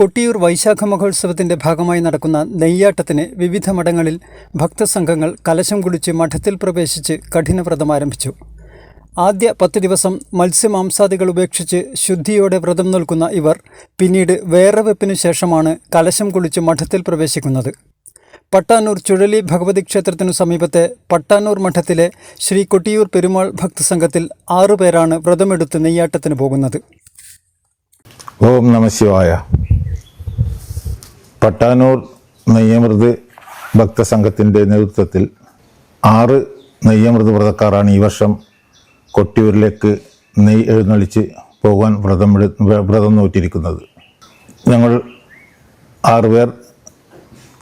കൊട്ടിയൂർ വൈശാഖ മഹോത്സവത്തിന്റെ ഭാഗമായി നടക്കുന്ന നെയ്യാട്ടത്തിന് വിവിധ മഠങ്ങളിൽ ഭക്തസംഘങ്ങൾ കലശം കുടിച്ച് മഠത്തിൽ പ്രവേശിച്ച് കഠിനവ്രതം ആരംഭിച്ചു. ആദ്യ 10 ദിവസം മത്സ്യമാംസാദികൾ ഉപേക്ഷിച്ച് ശുദ്ധിയോടെ വ്രതം നിൽക്കുന്ന ഇവർ പിന്നീട് വേറെവെപ്പിനു ശേഷമാണ് കലശം കുളിച്ച് മഠത്തിൽ പ്രവേശിക്കുന്നത്. പട്ടാന്നൂർ ചുഴലി ഭഗവതി ക്ഷേത്രത്തിനു സമീപത്തെ പട്ടാന്നൂർ മഠത്തിലെ ശ്രീ കൊട്ടിയൂർ പെരുമാൾ ഭക്തസംഘത്തിൽ 6 പേരാണ് വ്രതമെടുത്ത് നെയ്യാട്ടത്തിന് പോകുന്നത്. ഓം നമ ശിവായ. പട്ടാന്നൂർ നെയ്യമൃത് ഭക്തസംഘത്തിൻ്റെ നേതൃത്വത്തിൽ 6 നെയ്യമൃത് വ്രതക്കാരാണ് ഈ വർഷം കൊട്ടിയൂരിലേക്ക് നെയ്യ് എഴുന്നള്ളിച്ച് പോകാൻ വ്രതം നോറ്റിരിക്കുന്നത്. ഞങ്ങൾ 6 പേർ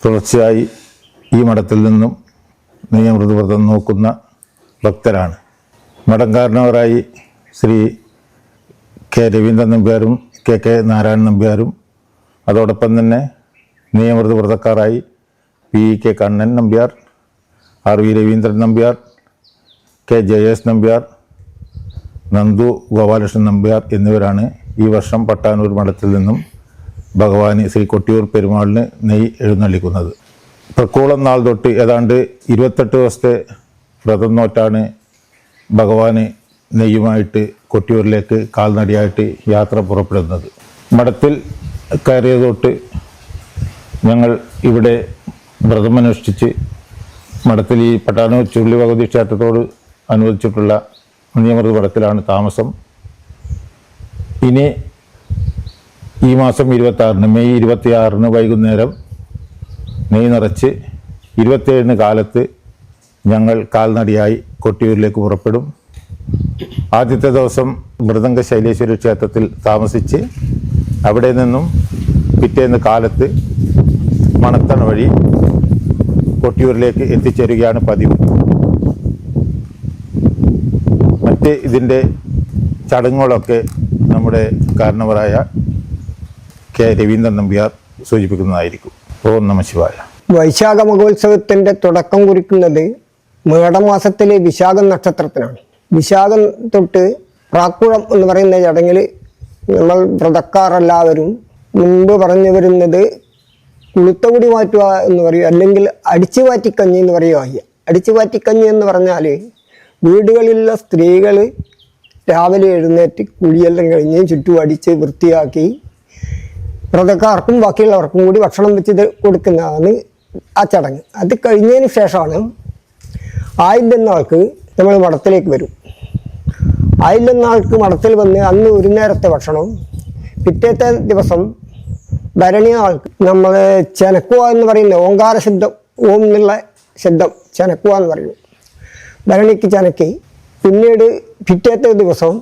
തുടർച്ചയായി ഈ മഠത്തിൽ നിന്നും നെയ്യമൃത് വ്രതം നോക്കുന്ന ഭക്തരാണ്. മഠം കാരണവരായി ശ്രീ കെ രവീന്ദ്രൻ നമ്പ്യാരും കെ നാരായണൻ നമ്പ്യാരും, അതോടൊപ്പം തന്നെ നെയ്യമൃത് വ്രതക്കാരായി K Kannan Nambiar, V Raveendran Nambiar, K Jayesh Nambiar, Nandu Gopalakrishnan Nambiar എന്നിവരാണ് ഈ വർഷം പട്ടാന്നൂർ മഠത്തിൽ നിന്നും ഭഗവാന് ശ്രീ കൊട്ടിയൂർ പെരുമാളിന് നെയ്യ് എഴുന്നള്ളിക്കുന്നത്. പ്രക്കോളം നാൾ തൊട്ട് ഏതാണ്ട് 28 ദിവസത്തെ വ്രതം നോറ്റാണ് ഭഗവാന് നെയ്യുമായിട്ട് കൊട്ടിയൂരിലേക്ക് കാൽനടയായിട്ട് യാത്ര പുറപ്പെടുന്നത്. മഠത്തിൽ കയറിയത് തൊട്ട് ഞങ്ങൾ ഇവിടെ വ്രതമനുഷ്ഠിച്ച് മഠത്തിൽ ഈ പട്ടാന്നൂർ ചുഴലി ഭഗവതി ക്ഷേത്രത്തോട് അനുവദിച്ചിട്ടുള്ള നെയ്യമൃത് മഠത്തിലാണ് താമസം. ഇനി ഈ മാസം 26-ന് മെയ് 26-ന് വൈകുന്നേരം നെയ്യ് നിറച്ച് 27-ന് കാലത്ത് ഞങ്ങൾ കാൽനടയായി കൊട്ടിയൂരിലേക്ക് പുറപ്പെടും. ആദ്യത്തെ ദിവസം മൃദംഗ ശൈലേശ്വരി ക്ഷേത്രത്തിൽ താമസിച്ച് അവിടെ നിന്നും പിറ്റേന്ന് കാലത്ത് മണത്തണ വഴി കൊട്ടിയൂരിലേക്ക് എത്തിച്ചേരുകയാണ് പതിവ്. മറ്റ് ഇതിൻ്റെ ചടങ്ങുകളൊക്കെ നമ്മുടെ കാരണവരായ കെ രവീന്ദ്രൻ നമ്പ്യാർ സൂചിപ്പിക്കുന്നതായിരിക്കും. ഓം നമ ശിവായ. വൈശാഖ മഹോത്സവത്തിൻ്റെ തുടക്കം കുറിക്കുന്നത് മേടമാസത്തിലെ വിശാഖം നക്ഷത്രത്തിനാണ്. വിശാഖം തൊട്ട് പ്രാക്കുളം എന്ന് പറയുന്ന ചടങ്ങിൽ നമ്മൾ വ്രതക്കാരെല്ലാവരും മുൻപ് പറഞ്ഞു വരുന്നത് കുളുത്തകുടി മാറ്റുക എന്ന് പറയും, അല്ലെങ്കിൽ അടിച്ചുപാറ്റിക്കഞ്ഞി എന്ന് പറയുക. അടിച്ചുപാറ്റിക്കഞ്ഞി എന്ന് പറഞ്ഞാൽ വീടുകളിലുള്ള സ്ത്രീകൾ രാവിലെ എഴുന്നേറ്റ് കുളിയെല്ലാം കഴിഞ്ഞ് ചുറ്റും അടിച്ച് വൃത്തിയാക്കി വ്രതക്കാർക്കും ബാക്കിയുള്ളവർക്കും കൂടി ഭക്ഷണം വെച്ച് കൊടുക്കുന്നതാണ് ആ ചടങ്ങ്. അത് കഴിഞ്ഞതിന് ശേഷമാണ് ആയില്യം നാൾക്ക് നമ്മൾ മഠത്തിലേക്ക് വരും. ആയില്യം നാൾക്ക് മഠത്തിൽ വന്ന് അന്ന് ഒരു നേരത്തെ ഭക്ഷണം, പിറ്റേത്തെ ദിവസം ഭരണി നാൾക്ക് നമ്മൾ ചെനക്കുക എന്ന് പറയുന്ന ഓങ്കാര ശബ്ദം, ഓം എന്നുള്ള ശബ്ദം ചെനക്കുക എന്ന് പറയുന്നു. ഭരണിക്ക് ചെനക്കി പിന്നീട് പിറ്റേത്തെ ദിവസം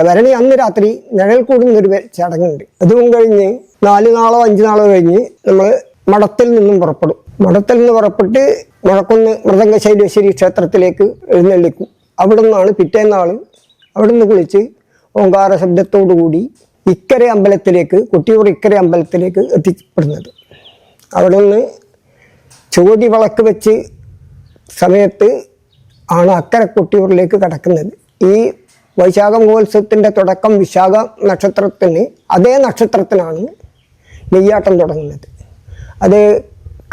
ഭരണി അന്ന് രാത്രി നിഴൽ കൂടുന്നൊരു ചടങ്ങുണ്ട്. അതും കഴിഞ്ഞ് 4 നാളോ 5 നാളോ കഴിഞ്ഞ് നമ്മൾ മഠത്തിൽ നിന്നും പുറപ്പെടും. മഠത്തിൽ നിന്ന് പുറപ്പെട്ട് മുഴക്കുന്ന് മൃദംഗ ശൈലേശ്വരി ക്ഷേത്രത്തിലേക്ക് എഴുന്നള്ളിക്കും. അവിടെ നിന്നാണ് പിറ്റേന്നാൾ അവിടെ നിന്ന് കുളിച്ച് ഓങ്കാര ശബ്ദത്തോടുകൂടി ഇക്കരെ അമ്പലത്തിലേക്ക്, കൊട്ടിയൂർ ഇക്കരെ അമ്പലത്തിലേക്ക് എത്തിപ്പെടുന്നത്. അവിടെ നിന്ന് ചോതി വിളക്ക് വെച്ച് സമയത്ത് ആണ് അക്കരെ കൊട്ടിയൂരിലേക്ക് കടക്കുന്നത്. ഈ വൈശാഖ മഹോത്സവത്തിൻ്റെ തുടക്കം വിശാഖ നക്ഷത്രത്തിന്, അതേ നക്ഷത്രത്തിനാണ് നെയ്യാട്ടം തുടങ്ങുന്നത്. അത്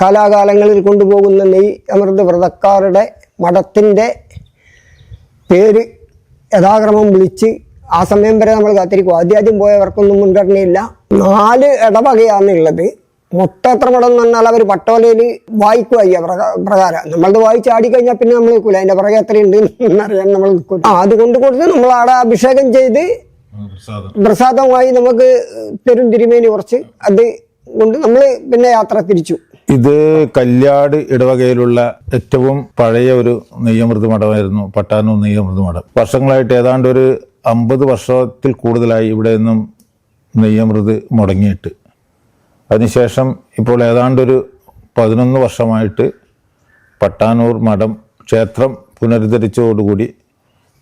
കാലാകാലങ്ങളിൽ കൊണ്ടുപോകുന്ന നെയ്യ് അമൃത വ്രതക്കാരുടെ മഠത്തിൻ്റെ പേര് യഥാക്രമം വിളിച്ച് ആ സമയം വരെ നമ്മൾ കാത്തിരിക്കും. ആദ്യം പോയവർക്കൊന്നും മുൻഗണനയില്ല. 4 ഇടവകയാണുള്ളത്. മൊത്തം എത്ര മഠം എന്ന് പറഞ്ഞാൽ അവർ പട്ടോലയിൽ വായിക്കുക പ്രകാരം. നമ്മളത് വായിച്ചാടിക്കഴിഞ്ഞാൽ പിന്നെ നമ്മൾ നിൽക്കില്ല. അതിൻ്റെ പുറകെ എത്രയുണ്ട് എന്നറിയാൻ നമ്മൾ നിൽക്കും. അതുകൊണ്ട് കൊടുത്ത് നമ്മൾ അവിടെ അഭിഷേകം ചെയ്ത് പ്രസാദമായി നമുക്ക് തരും തിരുമേനി കുറച്ച്. അത് കൊണ്ട് നമ്മൾ പിന്നെ യാത്ര തിരിച്ചു. ഇത് കല്യാട് ഇടവകയിലുള്ള ഏറ്റവും പഴയ ഒരു നെയ്യമൃത് മഠമായിരുന്നു പട്ടാന്നൂർ നെയ്യമൃത് മഠം. വർഷങ്ങളായിട്ട് ഏതാണ്ട് ഒരു 50 വർഷത്തിൽ കൂടുതലായി ഇവിടെ നിന്നും നെയ്യമൃത് മുടങ്ങിയിട്ട്. അതിനുശേഷം ഇപ്പോൾ ഏതാണ്ടൊരു 11 വർഷമായിട്ട് പട്ടാന്നൂർ മഠം ക്ഷേത്രം പുനരുദ്ധരിച്ചതോടുകൂടി,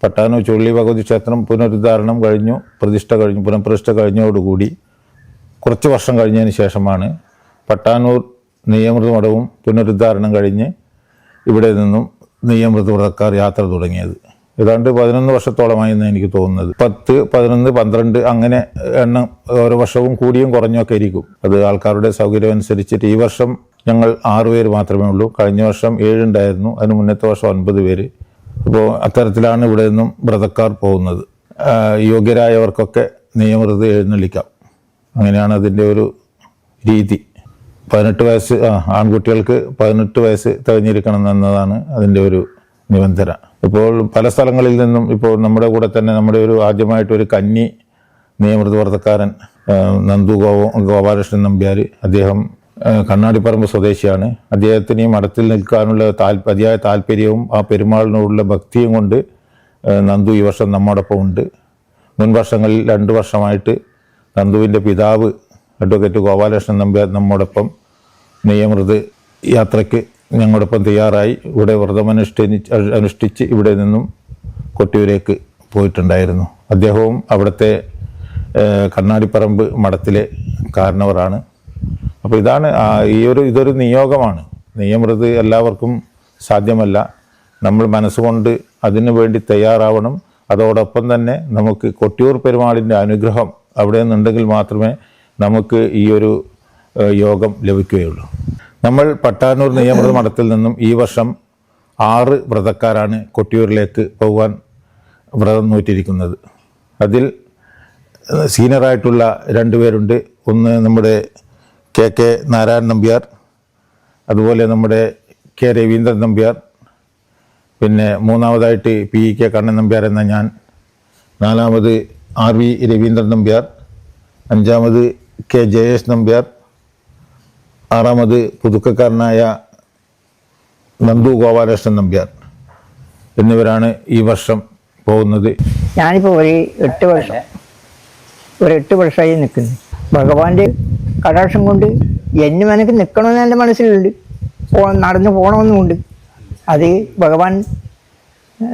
പട്ടാന്നൂർ ചുഴലി ഭഗവതി ക്ഷേത്രം പുനരുദ്ധാരണം കഴിഞ്ഞു, പുനഃപ്രതിഷ്ഠ കഴിഞ്ഞതോടുകൂടി കുറച്ച് വർഷം കഴിഞ്ഞതിന് ശേഷമാണ് പട്ടാന്നൂർ നെയ്യമൃത് മഠവും പുനരുദ്ധാരണം കഴിഞ്ഞ് ഇവിടെ നിന്നും നെയ്യമൃത് വ്രതക്കാർ യാത്ര തുടങ്ങിയത്. ഏതാണ്ട് 11 വർഷത്തോളമായി എന്ന് എനിക്ക് തോന്നുന്നത്. 10, 11, 12 അങ്ങനെ എണ്ണം ഓരോ വർഷവും കൂടിയും കുറഞ്ഞൊക്കെ ഇരിക്കും. അത് ആൾക്കാരുടെ സൗകര്യം അനുസരിച്ചിട്ട്. ഈ വർഷം ഞങ്ങൾ 6 പേര് മാത്രമേ ഉള്ളൂ. കഴിഞ്ഞ വർഷം 7 ഉണ്ടായിരുന്നു. അതിന് മുന്നത്തെ വർഷം 9 പേര്. അപ്പോൾ അത്തരത്തിലാണ് ഇവിടെ നിന്നും വ്രതക്കാർ പോകുന്നത്. യോഗ്യരായവർക്കൊക്കെ നെയ്യമൃത് എഴുന്നള്ളിക്കാം. അങ്ങനെയാണ് അതിൻ്റെ ഒരു രീതി. 18 വയസ്സ് ആൺകുട്ടികൾക്ക് 18 വയസ്സ് തികഞ്ഞിരിക്കണം എന്നതാണ് അതിൻ്റെ ഒരു നിബന്ധന. ഇപ്പോൾ പല സ്ഥലങ്ങളിൽ നിന്നും ഇപ്പോൾ നമ്മുടെ കൂടെ തന്നെ നമ്മുടെ ഒരു ആദ്യമായിട്ടൊരു കന്നി നെയ്യമൃത് വ്രതക്കാരൻ നന്ദു ഗോപാലകൃഷ്ണൻ നമ്പ്യാർ, അദ്ദേഹം കണ്ണാടിപ്പറമ്പ് സ്വദേശിയാണ്. അദ്ദേഹത്തിന് ഈ മഠത്തിൽ നിൽക്കാനുള്ള അതിയായ താല്പര്യവും ആ പെരുമാളിനോടുള്ള ഭക്തിയും കൊണ്ട് നന്ദു ഈ വർഷം നമ്മോടൊപ്പം ഉണ്ട്. മുൻ വർഷങ്ങളിൽ 2 വർഷമായിട്ട് നന്ദുവിൻ്റെ പിതാവ് അഡ്വക്കേറ്റ് ഗോപാലകൃഷ്ണൻ നമ്പ്യാർ നമ്മോടൊപ്പം നെയ്യമൃത് യാത്രയ്ക്ക് ഞങ്ങളോടൊപ്പം തയ്യാറായി ഇവിടെ അനുഷ്ഠിച്ച് ഇവിടെ നിന്നും കൊട്ടിയൂരേക്ക് പോയിട്ടുണ്ടായിരുന്നു. അദ്ദേഹവും അവിടുത്തെ കണ്ണാടിപ്പറമ്പ് മഠത്തിലെ കാരണവരാണ്. അപ്പോൾ ഇതൊരു നിയോഗമാണ്. നെയ്യമൃത് എല്ലാവർക്കും സാധ്യമല്ല. നമ്മൾ മനസ്സുകൊണ്ട് അതിനു വേണ്ടി തയ്യാറാവണം. അതോടൊപ്പം തന്നെ നമുക്ക് കൊട്ടിയൂർ പെരുമാളിൻ്റെ അനുഗ്രഹം അവിടെ നിന്നുണ്ടെങ്കിൽ മാത്രമേ നമുക്ക് ഈ ഒരു യോഗം ലഭിക്കുകയുള്ളൂ. നമ്മൾ പട്ടാനൂർ നെയ്യമൃത് മഠത്തിൽ നിന്നും ഈ വർഷം 6 വ്രതക്കാരാണ് കൊട്ടിയൂരിലേക്ക് പോകാൻ വ്രതം നോറ്റിരിക്കുന്നത്. അതിൽ സീനിയറായിട്ടുള്ള 2 പേരുണ്ട്. ഒന്ന് നമ്മുടെ കെ നാരായണൻ നമ്പ്യാർ, അതുപോലെ നമ്മുടെ കെ രവീന്ദ്രൻ നമ്പ്യാർ, പിന്നെ മൂന്നാമതായിട്ട് കെ കണ്ണൻ നമ്പ്യാർ എന്ന ഞാൻ, 4ാമത് RV രവീന്ദ്രൻ നമ്പ്യാർ, 5ാമത് കെ ജയേഷ് നമ്പ്യാർ, 6ാമത് പുതുക്കക്കാരനായ നന്ദു ഗോപാലകൃഷ്ണൻ നമ്പ്യാർ എന്നിവരാണ് ഈ വർഷം പോകുന്നത്. ഞാനിപ്പോൾ ഒരു 8 വർഷമായി നിൽക്കുന്നു. ഭഗവാന്റെ കടാക്ഷം കൊണ്ട് എന്നും എനിക്ക് നിൽക്കണമെന്ന് എൻ്റെ മനസ്സിലുണ്ട്. നടന്നു പോകണമെന്നുമുണ്ട്. അത് ഭഗവാൻ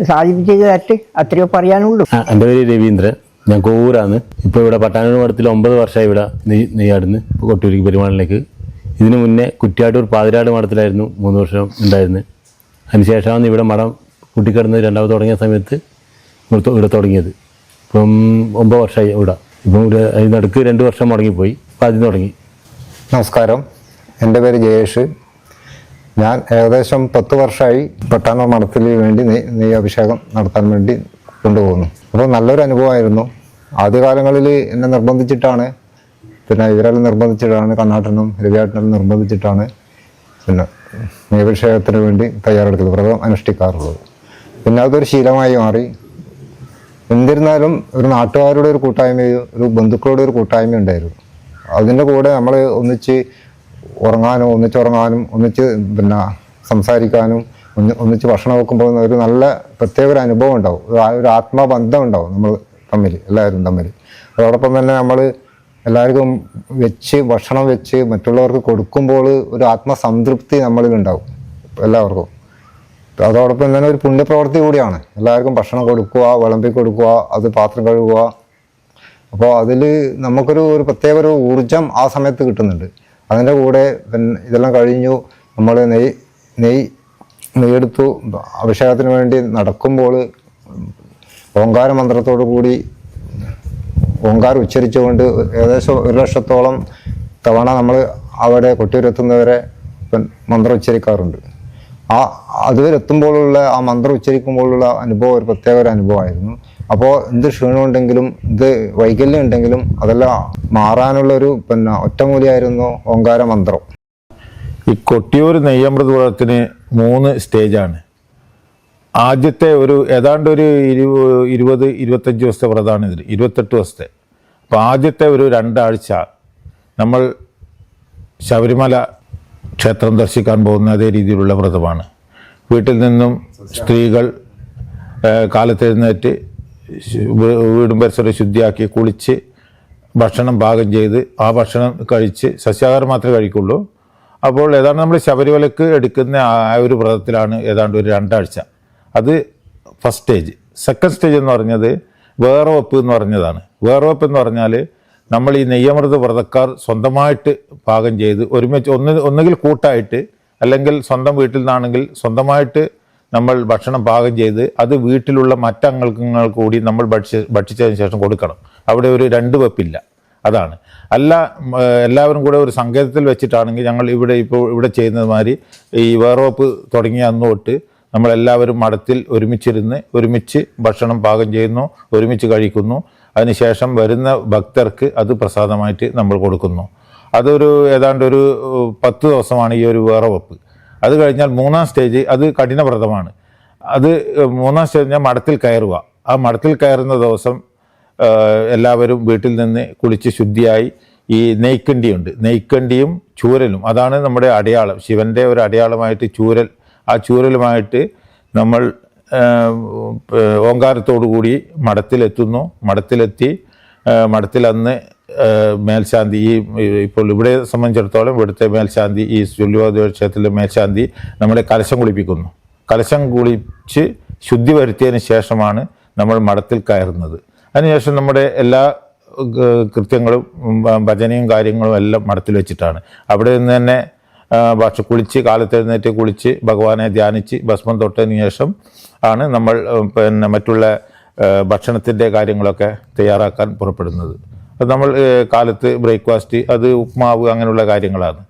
സാധിപ്പിച്ചു തരട്ടെ, അത്രയോ പറയാനുള്ളൂ. എൻ്റെ പേര് രവീന്ദ്രൻ, ഞാൻ കോവൂരാണ്. ഇപ്പോൾ ഇവിടെ പട്ടാനൂർ മഠത്തിൽ 9 വർഷമായി ഇവിടെ നെയ്യാടുന്ന് കൊട്ടിയൂരിക്ക് പെരുമാളിലേക്ക്. ഇതിനു മുന്നേ കുറ്റ്യാട്ടൂർ പാതിരാട് മഠത്തിലായിരുന്നു 3 വർഷം ഉണ്ടായിരുന്നത്. അതിനുശേഷമാണ് ഇവിടെ മഠം കൂട്ടിക്കിടന്ന് 2ാമത് തുടങ്ങിയ സമയത്ത് ഇവിടെ തുടങ്ങിയത്. ഇപ്പം 9 വർഷമായി ഇവിടെ. ഇപ്പം ഇവിടെ അതിനടുക്ക് 2 വർഷം മുടങ്ങിപ്പോയി. അപ്പം ആദ്യം തുടങ്ങി. നമസ്കാരം, എൻ്റെ പേര് ജയേഷ്. ഞാൻ ഏകദേശം 10 വർഷമായി പട്ടാനൂർ മഠത്തിൽ വേണ്ടി നെയ്യഭിഷേകം നടത്താൻ വേണ്ടി കൊണ്ടുപോകുന്നു. അപ്പോൾ നല്ലൊരു അനുഭവമായിരുന്നു. ആദ്യകാലങ്ങളിൽ എന്നെ നിർബന്ധിച്ചിട്ടാണ്, പിന്നെ ഇവരെല്ലാം നിർബന്ധിച്ചിട്ടാണ്, കണ്ണാട്ടനും രവിയാട്ടനും നിർബന്ധിച്ചിട്ടാണ് പിന്നെ നെയ്യഭിഷേകത്തിന് വേണ്ടി തയ്യാറെടുത്തത്, വ്രതം അനുഷ്ഠിക്കാറുള്ളത്. പിന്നെ അതൊരു ശീലമായി മാറി. എന്നിരുന്നാലും ഒരു നാട്ടുകാരുടെ ഒരു കൂട്ടായ്മയും ഒരു ബന്ധുക്കളുടെ ഒരു കൂട്ടായ്മ ഉണ്ടായിരുന്നു. അതിൻ്റെ കൂടെ നമ്മൾ ഒന്നിച്ച് ഉറങ്ങാനും ഒന്നിച്ച് പിന്നെ സംസാരിക്കാനും ഒന്നിച്ച് ഭക്ഷണം വെക്കുമ്പോൾ ഒരു നല്ല പ്രത്യേക ഒരു അനുഭവം ഉണ്ടാവും. ഒരു ആത്മബന്ധം ഉണ്ടാവും നമ്മൾ തമ്മിൽ, എല്ലാവരും തമ്മിൽ. അതോടൊപ്പം തന്നെ നമ്മൾ എല്ലാവർക്കും ഭക്ഷണം വെച്ച് മറ്റുള്ളവർക്ക് കൊടുക്കുമ്പോൾ ഒരു ആത്മസംതൃപ്തി നമ്മളിലുണ്ടാവും എല്ലാവർക്കും. അതോടൊപ്പം തന്നെ ഒരു പുണ്യപ്രവൃത്തി കൂടിയാണ്. എല്ലാവർക്കും ഭക്ഷണം കൊടുക്കുക, വിളമ്പി കൊടുക്കുക, അത് പാത്രം കഴുകുക. അപ്പോൾ അതിൽ നമുക്കൊരു പ്രത്യേക ഒരു ഊർജം ആ സമയത്ത് കിട്ടുന്നുണ്ട്. അതിൻ്റെ കൂടെ പിന്നെ ഇതെല്ലാം കഴിഞ്ഞു നമ്മൾ നെയ്യെടുത്തു അഭിഷേകത്തിന് വേണ്ടി നടക്കുമ്പോൾ ഓങ്കാര മന്ത്രത്തോടു കൂടി ഓങ്കാരം ഉച്ചരിച്ചുകൊണ്ട് ഏകദേശം 1 ലക്ഷത്തോളം തവണ നമ്മൾ അവിടെ കൊട്ടിയൂരെത്തുന്നവരെ മന്ത്രം ഉച്ചരിക്കാറുണ്ട്. അതുവരെ എത്തുമ്പോഴുള്ള ആ മന്ത്രം ഉച്ചരിക്കുമ്പോഴുള്ള അനുഭവം ഒരു പ്രത്യേക ഒരു അനുഭവമായിരുന്നു. അപ്പോൾ എന്ത് ക്ഷീണമുണ്ടെങ്കിലും എന്ത് വൈകല്യം ഉണ്ടെങ്കിലും അതെല്ലാം മാറാനുള്ളൊരു പിന്നെ ഒറ്റമൂലിയായിരുന്നു ഓങ്കാര മന്ത്രം. ഈ കൊട്ടിയൂർ നെയ്യമൃത് വ്രതത്തിന് 3 സ്റ്റേജാണ്. ആദ്യത്തെ ഏതാണ്ട് ഒരു 20-25 ദിവസത്തെ വ്രതമാണ് ഇതിൽ, 28 ദിവസത്തെ. അപ്പോൾ ആദ്യത്തെ ഒരു 2 ആഴ്ച നമ്മൾ ശബരിമല ക്ഷേത്രം ദർശിക്കാൻ പോകുന്ന അതേ രീതിയിലുള്ള വ്രതമാണ്. വീട്ടിൽ നിന്നും സ്ത്രീകൾ കാലത്തെഴുന്നേറ്റ് വീടും പരിസരം ശുദ്ധിയാക്കി കുളിച്ച് ഭക്ഷണം പാകം ചെയ്ത് ആ ഭക്ഷണം കഴിച്ച് സസ്യാഹാരം മാത്രമേ കഴിക്കുള്ളൂ. അപ്പോൾ ഏതാണ്ട് നമ്മൾ ശബരിമലക്ക് എടുക്കുന്ന ആ ഒരു വ്രതത്തിലാണ് ഏതാണ്ട് ഒരു 2 ആഴ്ച. അത് ഫസ്റ്റ് സ്റ്റേജ്. സെക്കൻഡ് സ്റ്റേജ് എന്ന് പറഞ്ഞത് വേറവെപ്പ് എന്ന് പറഞ്ഞതാണ്. വേറവെപ്പ് എന്ന് പറഞ്ഞാൽ നമ്മൾ ഈ നെയ്യമൃത് വ്രതക്കാർ സ്വന്തമായിട്ട് പാകം ചെയ്ത് ഒരുമിച്ച് ഒന്നുകിൽ കൂട്ടായിട്ട് അല്ലെങ്കിൽ സ്വന്തം വീട്ടിൽ നിന്നാണെങ്കിൽ സ്വന്തമായിട്ട് നമ്മൾ ഭക്ഷണം പാകം ചെയ്ത് അത് വീട്ടിലുള്ള മറ്റംഗങ്ങൾ കൂടി നമ്മൾ ഭക്ഷിച്ചതിന് ശേഷം കൊടുക്കണം. അവിടെ ഒരു 2 വെപ്പില്ല. അതാണ്. അല്ല എല്ലാവരും കൂടെ ഒരു സങ്കേതത്തിൽ വെച്ചിട്ടാണെങ്കിൽ ഞങ്ങൾ ഇവിടെ ചെയ്യുന്നത് മാതിരി ഈ വേറോപ്പ് തുടങ്ങിയ അന്ന് തൊട്ട് നമ്മളെല്ലാവരും മഠത്തിൽ ഒരുമിച്ച് ഭക്ഷണം പാകം ചെയ്യുന്നു, ഒരുമിച്ച് കഴിക്കുന്നു. അതിനുശേഷം വരുന്ന ഭക്തർക്ക് അത് പ്രസാദമായിട്ട് നമ്മൾ കൊടുക്കുന്നു. അതൊരു ഏതാണ്ട് ഒരു 10 ദിവസമാണ് ഈ ഒരു വേറവെപ്പ്. അത് കഴിഞ്ഞാൽ 3-ാം സ്റ്റേജ് അത് കഠിനവ്രതമാണ്. അത് 3-ാം സ്റ്റേജ് ഞാൻ മഠത്തിൽ കയറുക. ആ മഠത്തിൽ കയറുന്ന ദിവസം എല്ലാവരും വീട്ടിൽ നിന്ന് കുളിച്ച് ശുദ്ധിയായി ഈ നെയ്ക്കണ്ടിയുണ്ട്, നെയ്ക്കണ്ടിയും ചൂരലും, അതാണ് നമ്മുടെ അടയാളം, ശിവൻ്റെ ഒരു അടയാളമായിട്ട് ചൂരൽ. ആ ചൂരലുമായിട്ട് നമ്മൾ ഓങ്കാരത്തോടു കൂടി മഠത്തിലെത്തുന്നു. മഠത്തിൽ അന്ന് മേൽശാന്തി ഇപ്പോൾ ഇവിടെ സംബന്ധിച്ചിടത്തോളം ഇവിടുത്തെ മേൽശാന്തി ഈ ചൊല്ലുവാദ ക്ഷേത്രത്തിലെ മേൽശാന്തി നമ്മളെ കലശം കുളിപ്പിക്കുന്നു. കലശം കുളിച്ച് ശുദ്ധി വരുത്തിയതിന് ശേഷമാണ് നമ്മൾ മഠത്തിൽ കയറുന്നത്. അതിനുശേഷം നമ്മുടെ എല്ലാ കൃത്യങ്ങളും ഭജനയും കാര്യങ്ങളും എല്ലാം മഠത്തിൽ വെച്ചിട്ടാണ്. അവിടെ നിന്ന് തന്നെ കുളിച്ച് കാലത്തെഴുന്നേറ്റ് കുളിച്ച് ഭഗവാനെ ധ്യാനിച്ച് ഭസ്മം തൊട്ടതിന് ശേഷം ആണ് നമ്മൾ മറ്റുള്ള ഭക്ഷണത്തിൻ്റെ കാര്യങ്ങളൊക്കെ തയ്യാറാക്കാൻ പുറപ്പെടുന്നത്. അത് നമ്മൾ കാലത്ത് ബ്രേക്ക്ഫാസ്റ്റ് അത് ഉപ്മാവ് അങ്ങനെയുള്ള കാര്യങ്ങളാണ്.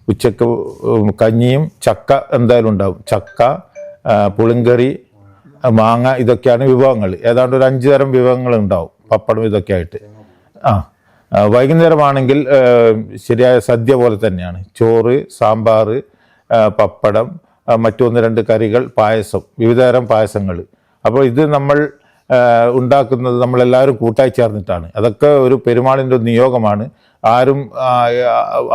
ഉച്ചക്ക് കഞ്ഞിയും ചക്ക എന്തായാലും ഉണ്ടാവും. ചക്ക, പുളിങ്കറി, മാങ്ങ, ഇതൊക്കെയാണ് വിഭവങ്ങൾ. ഏതാണ്ട് ഒരു 5 തരം വിഭവങ്ങൾ ഉണ്ടാവും, പപ്പടം ഇതൊക്കെ ആയിട്ട്. വൈകുന്നേരമാണെങ്കിൽ ശരിയായ സദ്യ പോലെ തന്നെയാണ്. ചോറ്, സാമ്പാർ, പപ്പടം, മറ്റു 1-2 കറികൾ, പായസം, വിവിധതരം പായസങ്ങൾ. അപ്പോൾ ഇത് നമ്മൾ ഉണ്ടാക്കുന്നത് നമ്മളെല്ലാവരും കൂട്ടായി ചേർന്നിട്ടാണ്. അതൊക്കെ ഒരു പെരുമാളിൻ്റെ ഒരു നിയോഗമാണ്.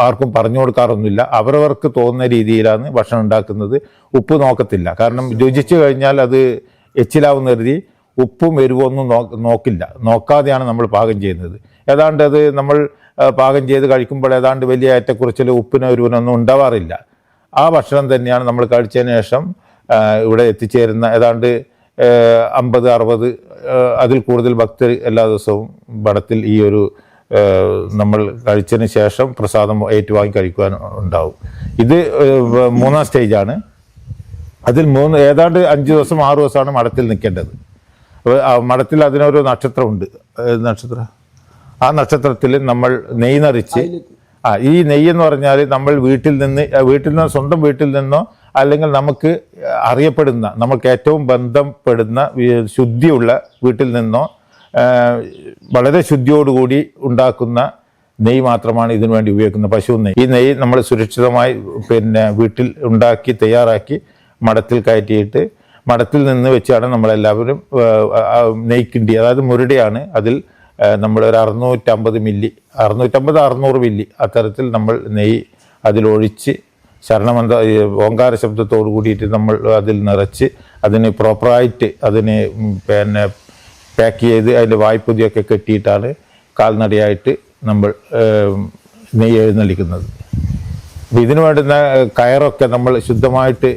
ആർക്കും പറഞ്ഞു കൊടുക്കാറൊന്നുമില്ല. അവരവർക്ക് തോന്നുന്ന രീതിയിലാണ് ഭക്ഷണം ഉണ്ടാക്കുന്നത്. ഉപ്പ് നോക്കത്തില്ല. കാരണം രുചിച്ചു കഴിഞ്ഞാൽ അത് എച്ചിലാവുന്ന കരുതി ഉപ്പും എരിവൊന്നും നോക്കില്ല. നോക്കാതെയാണ് നമ്മൾ പാകം ചെയ്യുന്നത്. ഏതാണ്ട് അത് നമ്മൾ പാകം ചെയ്ത് കഴിക്കുമ്പോൾ ഏതാണ്ട് വലിയ ഏറ്റക്കുറച്ചിൽ ഉപ്പിനോ എരിവിനൊന്നും ഉണ്ടാവാറില്ല. ആ ഭക്ഷണം തന്നെയാണ് നമ്മൾ കഴിച്ചതിന് ശേഷം ഇവിടെ എത്തിച്ചേരുന്ന ഏതാണ്ട് 50-60 അതിൽ കൂടുതൽ ഭക്തർ എല്ലാ ദിവസവും മഠത്തിൽ ഈ ഒരു നമ്മൾ കഴിച്ചതിന് ശേഷം പ്രസാദം ഏറ്റുവാങ്ങി കഴിക്കുവാൻ ഉണ്ടാവും. ഇത് 3-ാം സ്റ്റേജാണ്. അതിൽ ഏതാണ്ട് 5 ദിവസം 6 ദിവസമാണ് മഠത്തിൽ നിൽക്കേണ്ടത്. മഠത്തിൽ അതിനൊരു നക്ഷത്രമുണ്ട്. ആ നക്ഷത്രത്തിൽ നമ്മൾ നെയ്യ് നിറച്ച് ഈ നെയ്യെന്ന് പറഞ്ഞാൽ നമ്മൾ സ്വന്തം വീട്ടിൽ നിന്നോ അല്ലെങ്കിൽ നമുക്ക് അറിയപ്പെടുന്ന നമുക്ക് ഏറ്റവും ബന്ധപ്പെടുന്ന ശുദ്ധിയുള്ള വീട്ടിൽ നിന്നോ വളരെ ശുദ്ധിയോടുകൂടി ഉണ്ടാക്കുന്ന നെയ്യ് മാത്രമാണ് ഇതിനു വേണ്ടി ഉപയോഗിക്കുന്നത്, പശു നെയ്യ്. ഈ നെയ്യ് നമ്മൾ സുരക്ഷിതമായി വീട്ടിൽ ഉണ്ടാക്കി തയ്യാറാക്കി മഠത്തിൽ കയറ്റിയിട്ട് മഠത്തിൽ നിന്ന് വെച്ചാണ് നമ്മളെല്ലാവരും നെയ്ക്കിണ്ടി, അതായത് മുരുടയാണ്. അതിൽ നമ്മൾ ഒരു 650 മില്ലി 600 മില്ലി അത്തരത്തിൽ നമ്മൾ നെയ്യ് അതിലൊഴിച്ച് ശരണമന്ത്ര ഓങ്കാര ശബ്ദത്തോടു കൂടിയിട്ട് നമ്മൾ അതിൽ നിറച്ച് അതിന് പ്രോപ്പറായിട്ട് അതിനെ പാക്ക് ചെയ്ത് അതിൻ്റെ വായ്പൊതിയൊക്കെ കെട്ടിയിട്ടാണ് കാൽനടയായിട്ട് നമ്മൾ നെയ്യ് എഴുന്നള്ളിക്കുന്നത്. അപ്പം ഇതിനു വേണ്ടുന്ന കയറൊക്കെ നമ്മൾ ശുദ്ധമായിട്ട്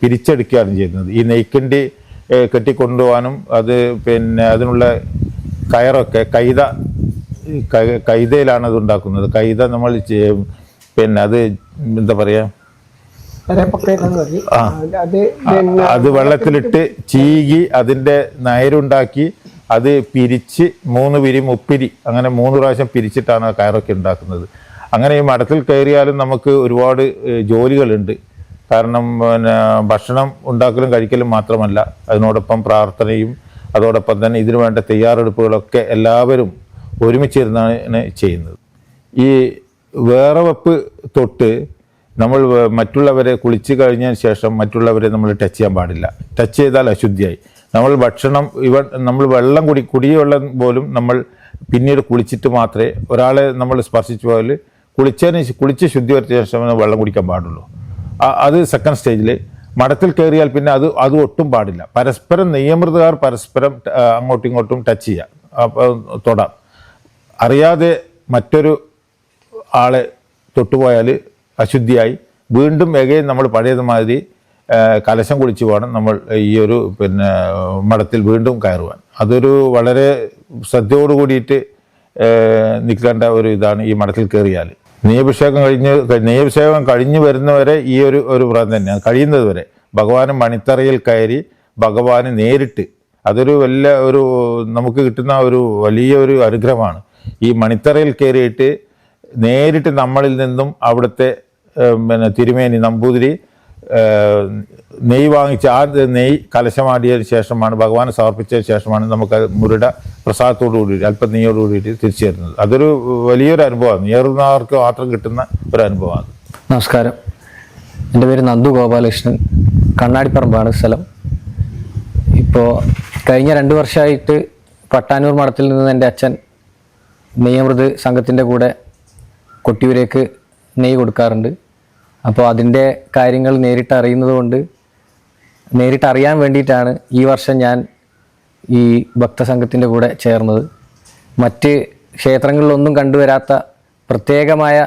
പിരിച്ചെടുക്കുകയാണ് ചെയ്യുന്നത്. ഈ നെയ്ക്കണ്ടി കെട്ടിക്കൊണ്ടുപോകാനും അതിനുള്ള കയറൊക്കെ കൈതയിലാണ് അത് ഉണ്ടാക്കുന്നത്. കൈത നമ്മൾ അത് എന്താ പറയുക, അത് വെള്ളത്തിലിട്ട് ചീകി അതിൻ്റെ നയരുണ്ടാക്കി അത് പിരിച്ച് 3 പിരി മുപ്പിരി അങ്ങനെ 3 പ്രാവശ്യം പിരിച്ചിട്ടാണ് ആ കയറൊക്കെ ഉണ്ടാക്കുന്നത്. അങ്ങനെ ഈ മഠത്തിൽ കയറിയാലും നമുക്ക് ഒരുപാട് ജോലികളുണ്ട്. കാരണം ഭക്ഷണം ഉണ്ടാക്കലും കഴിക്കലും മാത്രമല്ല, അതിനോടൊപ്പം പ്രാർത്ഥനയും അതോടൊപ്പം തന്നെ ഇതിനു വേണ്ട തയ്യാറെടുപ്പുകളൊക്കെ എല്ലാവരും ഒരുമിച്ചിരുന്നാണ് ചെയ്യുന്നത്. ഈ വേറവെപ്പ് തൊട്ട് നമ്മൾ മറ്റുള്ളവരെ കുളിച്ച് കഴിഞ്ഞതിന് ശേഷം മറ്റുള്ളവരെ നമ്മൾ ടച്ച് ചെയ്യാൻ പാടില്ല. ടച്ച് ചെയ്താൽ അശുദ്ധിയായി. നമ്മൾ വെള്ളം കുടിവെള്ളം പോലും നമ്മൾ പിന്നീട് കുളിച്ചിട്ട് മാത്രമേ ഒരാളെ നമ്മൾ സ്പർശിച്ചു പോയാൽ കുളിച്ച് ശുദ്ധി വരുത്തിയ ശേഷം വെള്ളം കുടിക്കാൻ പാടുള്ളൂ. അത് 2nd സ്റ്റേജിൽ. മഠത്തിൽ കയറിയാൽ പിന്നെ അത് ഒട്ടും പാടില്ല. പരസ്പരം നിയമൃതകാർ പരസ്പരം അങ്ങോട്ടും ഇങ്ങോട്ടും ടച്ച് ചെയ്യാം, തൊടാം. അറിയാതെ മറ്റൊരു ആളെ തൊട്ടുപോയാൽ അശുദ്ധിയായി. വീണ്ടും നമ്മൾ പഴയതുമാതിരി കലശം കുളിച്ച് വേണം നമ്മൾ ഈ ഒരു മഠത്തിൽ വീണ്ടും കയറുവാൻ. അതൊരു വളരെ ശ്രദ്ധയോട് കൂടിയിട്ട് നിൽക്കേണ്ട ഒരു ഇതാണ് ഈ മഠത്തിൽ കയറിയാൽ. നെയ്യഭിഷേകം കഴിഞ്ഞ് വരുന്നവരെ ഈ ഒരു വ്രതം തന്നെയാണ് കഴിയുന്നത് വരെ. ഭഗവാന് മണിത്തറയിൽ കയറി ഭഗവാന് നേരിട്ട്, അതൊരു നമുക്ക് കിട്ടുന്ന ഒരു വലിയ ഒരു അനുഗ്രഹമാണ്. ഈ മണിത്തറയിൽ കയറിയിട്ട് നേരിട്ട് നമ്മളിൽ നിന്നും അവിടുത്തെ തിരുമേനി നമ്പൂതിരി നെയ്യ് വാങ്ങിച്ച് ആ നെയ്യ് കലശമാടിയതിന് ശേഷമാണ്, ഭഗവാന് സമർപ്പിച്ചതിന് ശേഷമാണ് നമുക്ക് മുരുടെ പ്രസാദത്തോടു കൂടി അല്പം നെയ്യോട് കൂടിയിട്ട് തിരിച്ചു തരുന്നത്. അതൊരു വലിയൊരു അനുഭവമാണ്, നേറുന്നവർക്ക് മാത്രം കിട്ടുന്ന ഒരു അനുഭവമാണ്. നമസ്കാരം, എൻ്റെ പേര് നന്ദു ഗോപാലകൃഷ്ണൻ, കണ്ണാടിപ്പറമ്പാണ് സ്ഥലം. ഇപ്പോൾ കഴിഞ്ഞ 2 വർഷമായിട്ട് പട്ടാനൂർ മഠത്തിൽ നിന്ന് എൻ്റെ അച്ഛൻ നെയ്യമൃത് സംഘത്തിൻ്റെ കൂടെ കൊട്ടിയൂരേക്ക് നെയ്യ് കൊടുക്കാറുണ്ട്. അപ്പോൾ അതിൻ്റെ കാര്യങ്ങൾ നേരിട്ടറിയാൻ വേണ്ടിയിട്ടാണ് ഈ വർഷം ഞാൻ ഈ ഭക്തസംഘത്തിൻ്റെ കൂടെ ചേർന്നത്. മറ്റ് ക്ഷേത്രങ്ങളിലൊന്നും കണ്ടുവരാത്ത പ്രത്യേകമായ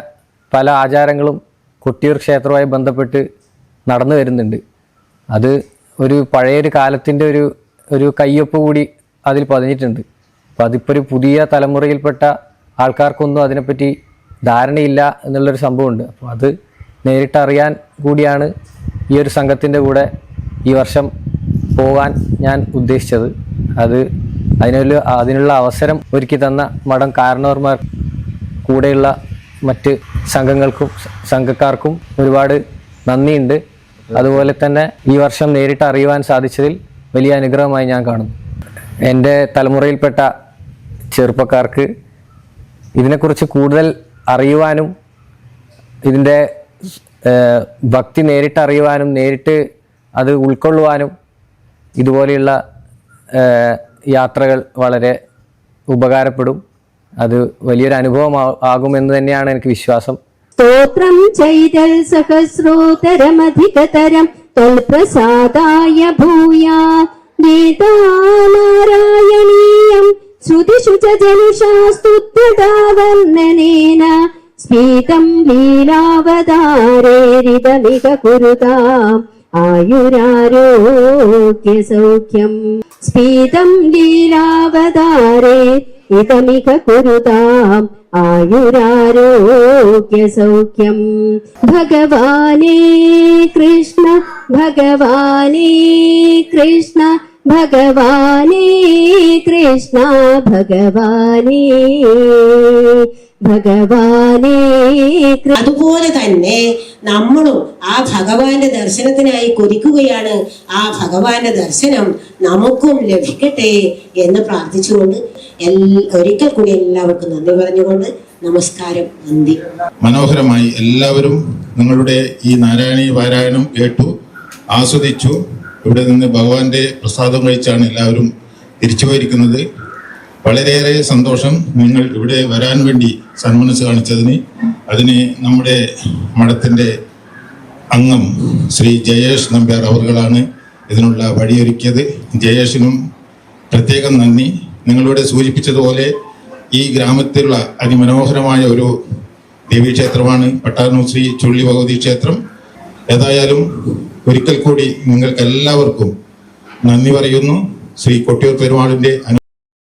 പല ആചാരങ്ങളും കൊട്ടിയൂർ ക്ഷേത്രവുമായി ബന്ധപ്പെട്ട് നടന്നു വരുന്നുണ്ട്. അത് ഒരു പഴയൊരു കാലത്തിൻ്റെ ഒരു കയ്യൊപ്പ് കൂടി അതിൽ പതിഞ്ഞിട്ടുണ്ട്. അപ്പോൾ അതിപ്പോൾ ഒരു പുതിയ തലമുറയിൽപ്പെട്ട ആൾക്കാർക്കൊന്നും അതിനെപ്പറ്റി ധാരണയില്ല എന്നുള്ളൊരു സംഭവമുണ്ട്. അപ്പോൾ അത് നേരിട്ടറിയാൻ കൂടിയാണ് ഈ ഒരു സംഘത്തിൻ്റെ കൂടെ ഈ വർഷം പോകാൻ ഞാൻ ഉദ്ദേശിച്ചത്. അതിനുള്ള അവസരം ഒരുക്കി തന്ന മഠം കാരണവർമാർ കൂടെയുള്ള മറ്റ് സംഘക്കാർക്കും ഒരുപാട് നന്ദിയുണ്ട്. അതുപോലെ തന്നെ ഈ വർഷം നേരിട്ട് അറിയുവാൻ സാധിച്ചതിൽ വലിയ അനുഗ്രഹമായി ഞാൻ കാണുന്നു. എൻ്റെ തലമുറയിൽപ്പെട്ട ചെറുപ്പക്കാർക്ക് ഇതിനെക്കുറിച്ച് കൂടുതൽ അറിയുവാനും ഇതിൻ്റെ ഭക്തി നേരിട്ടറിയുവാനും നേരിട്ട് അത് ഉൾക്കൊള്ളുവാനും ഇതുപോലെയുള്ള യാത്രകൾ വളരെ ഉപകാരപ്പെടും. അത് വലിയൊരു അനുഭവം ആകുമെന്ന് തന്നെയാണ് എനിക്ക് വിശ്വാസം. സ്തോത്രം ചെയ്തൽ സഹസ്രോതരമധികതരം ത്വൽപ്രസാദായ ഭൂയാ ഗീതാനാരായണീയം ശ്രുതിശുചജനുഷാ സ്തുത്യതാവർണ്ണനേന സ്ഫീതം ലീലാവതാരേരിതമിക കുരുതാം ആയുരാരോഗ്യ സൗഖ്യം. സ്ഫീതം ലീലാവതാരേ ഇതമിക കുരുതാം ആയുരാരോഗ്യ സൗഖ്യം. ഭഗവാനേ കൃഷ്ണ ഭഗവാനേ കൃഷ്ണ ഭഗവാനേ കൃഷ്ണ ഭഗവാനേ ഭഗവാനേ. അതുപോലെ തന്നെ നമ്മളും ആ ഭഗവാന്റെ ദർശനത്തിനായി കൊതിക്കുകയാണ്. ആ ഭഗവാന്റെ ദർശനം നമുക്കും ലഭിക്കട്ടെ എന്ന് പ്രാർത്ഥിച്ചുകൊണ്ട് ഒരിക്കൽ കൂടി എല്ലാവർക്കും നന്ദി പറഞ്ഞുകൊണ്ട് നമസ്കാരം, നന്ദി. മനോഹരമായി എല്ലാവരും നിങ്ങളുടെ ഈ നാരായണീയ പാരായണം കേട്ടു, ആസ്വദിച്ചു. ഇവിടെ നിന്ന് ഭഗവാന്റെ പ്രസാദം കഴിച്ചാണ് എല്ലാവരും തിരിച്ചു പോയിരിക്കുന്നത്. വളരെയേറെ സന്തോഷം നിങ്ങൾ ഇവിടെ വരാൻ വേണ്ടി സന്മനസ് കാണിച്ചതിന്. അതിന് നമ്മുടെ മഠത്തിൻ്റെ അംഗം ശ്രീ ജയേഷ് നമ്പ്യാർ അവർകളാണ് ഇതിനുള്ള വഴിയൊരുക്കിയത്. ജയേഷിനും പ്രത്യേകം നന്ദി. നിങ്ങളിവിടെ സൂചിപ്പിച്ചതുപോലെ ഈ ഗ്രാമത്തിലുള്ള അതിമനോഹരമായ ഒരു ദേവീക്ഷേത്രമാണ് പട്ടാനൂർ ശ്രീ ചുള്ളി ഭഗവതി ക്ഷേത്രം. ഏതായാലും ഒരിക്കൽ കൂടി നിങ്ങൾക്ക് എല്ലാവർക്കും നന്ദി പറയുന്നു. ശ്രീ കൊട്ടിയൂർ പെരുമാളിൻ്റെ